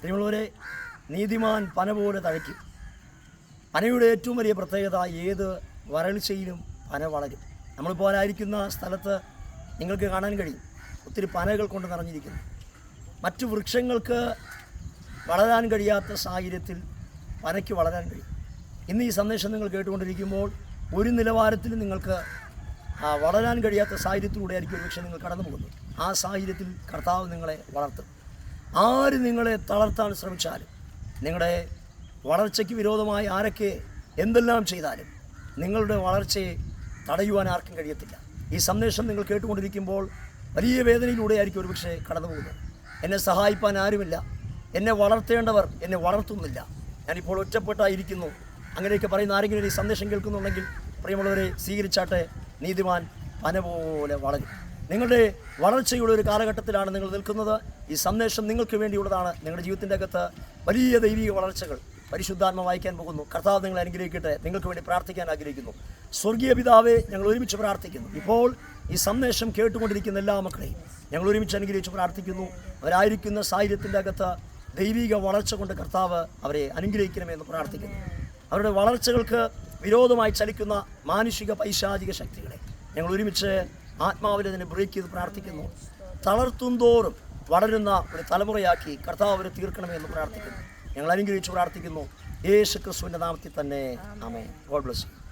പ്രിയമുള്ളവരെ, നീതിമാൻ പന പോലെ തഴയ്ക്കും. പനയുടെ ഏറ്റവും വലിയ പ്രത്യേകത ഏത് വരൾച്ചയിലും പന വളരും. നമ്മളിപ്പോൾ ആയിരിക്കുന്ന സ്ഥലത്ത് നിങ്ങൾക്ക് കാണാൻ കഴിയും, ഒത്തിരി പനകൾ കൊണ്ട് നിറഞ്ഞിരിക്കുന്നു. മറ്റു വൃക്ഷങ്ങൾക്ക് വളരാൻ കഴിയാത്ത സാഹചര്യത്തിൽ പനയ്ക്ക് വളരാൻ കഴിയും. ഇന്ന് ഈ സന്ദേശം നിങ്ങൾ കേട്ടുകൊണ്ടിരിക്കുമ്പോൾ ഒരു നിലവാരത്തിൽ നിങ്ങൾക്ക് വളരാൻ കഴിയാത്ത സാഹചര്യത്തിലൂടെ ആയിരിക്കും ഒരു പക്ഷേ നിങ്ങൾ കടന്നു പോകുന്നത്. ആ സാഹചര്യത്തിൽ കർത്താവ് നിങ്ങളെ വളർത്തും. ആര് നിങ്ങളെ തളർത്താൻ ശ്രമിച്ചാലും, നിങ്ങളുടെ വളർച്ചയ്ക്ക് വിരോധമായി ആരൊക്കെ എന്തെല്ലാം ചെയ്താലും നിങ്ങളുടെ വളർച്ചയെ തടയുവാൻ ആർക്കും കഴിയത്തില്ല. ഈ സന്ദേശം നിങ്ങൾ കേട്ടുകൊണ്ടിരിക്കുമ്പോൾ വലിയ വേദനയിലൂടെ ആയിരിക്കും ഒരു പക്ഷേ കടന്നു പോകുന്നത്. എന്നെ സഹായിപ്പാൻ ആരുമില്ല, എന്നെ വളർത്തേണ്ടവർ എന്നെ വളർത്തുന്നില്ല, ഞാനിപ്പോൾ ഒറ്റപ്പെട്ടായിരിക്കുന്നു, അങ്ങനെയൊക്കെ പറയുന്ന ആരെങ്കിലും ഈ സന്ദേശം കേൾക്കുന്നുണ്ടെങ്കിൽ പ്രിയമുള്ളവരെ സ്വീകരിച്ചാട്ടെ. നീതിമാൻ പന പോലെ വളരും. നിങ്ങളുടെ വളർച്ചയുടെ ഒരു കാലഘട്ടത്തിലാണ് നിങ്ങൾ നിൽക്കുന്നത്. ഈ സന്ദേശം നിങ്ങൾക്ക് വേണ്ടിയുള്ളതാണ്. നിങ്ങളുടെ ജീവിതത്തിൻ്റെ അകത്ത് വലിയ ദൈവിക വളർച്ചകൾ പരിശുദ്ധാത്മ വായിക്കാൻ പോകുന്നു. കർത്താവ് നിങ്ങളെ അനുഗ്രഹിക്കട്ടെ. നിങ്ങൾക്ക് വേണ്ടി പ്രാർത്ഥിക്കാൻ ആഗ്രഹിക്കുന്നു. സ്വർഗീയ പിതാവേ, ഞങ്ങൾ ഒരുമിച്ച് പ്രാർത്ഥിക്കുന്നു. ഇപ്പോൾ ഈ സന്ദേശം കേട്ടുകൊണ്ടിരിക്കുന്ന എല്ലാ മക്കളെയും ഞങ്ങൾ ഒരുമിച്ച് അനുഗ്രഹിച്ച് പ്രാർത്ഥിക്കുന്നു. അവരായിരിക്കുന്ന സാഹചര്യത്തിൻ്റെ അകത്ത് ദൈവിക വളർച്ച കൊണ്ട് കർത്താവ് അവരെ അനുഗ്രഹിക്കണമെന്ന് പ്രാർത്ഥിക്കുന്നു. അവരുടെ വളർച്ചകൾക്ക് വിരോധമായി ചലിക്കുന്ന മാനുഷിക പൈശാചിക ശക്തികളെ ഞങ്ങൾ ഒരുമിച്ച് ആത്മാവിൽ അതിനെ ബ്രേക്ക് ചെയ്ത് പ്രാർത്ഥിക്കുന്നു. തളർത്തുന്തോറും വളരുന്ന ഒരു തലമുറയാക്കി കർത്താവ് അവരെ തീർക്കണമെന്ന് പ്രാർത്ഥിക്കുന്നു. ഞങ്ങൾ അനുഗ്രഹിച്ച് പ്രാർത്ഥിക്കുന്നു യേശു ക്രിസ്തുവിൻ്റെ നാമത്തിൽ തന്നെ. ആമേൻ. God bless U.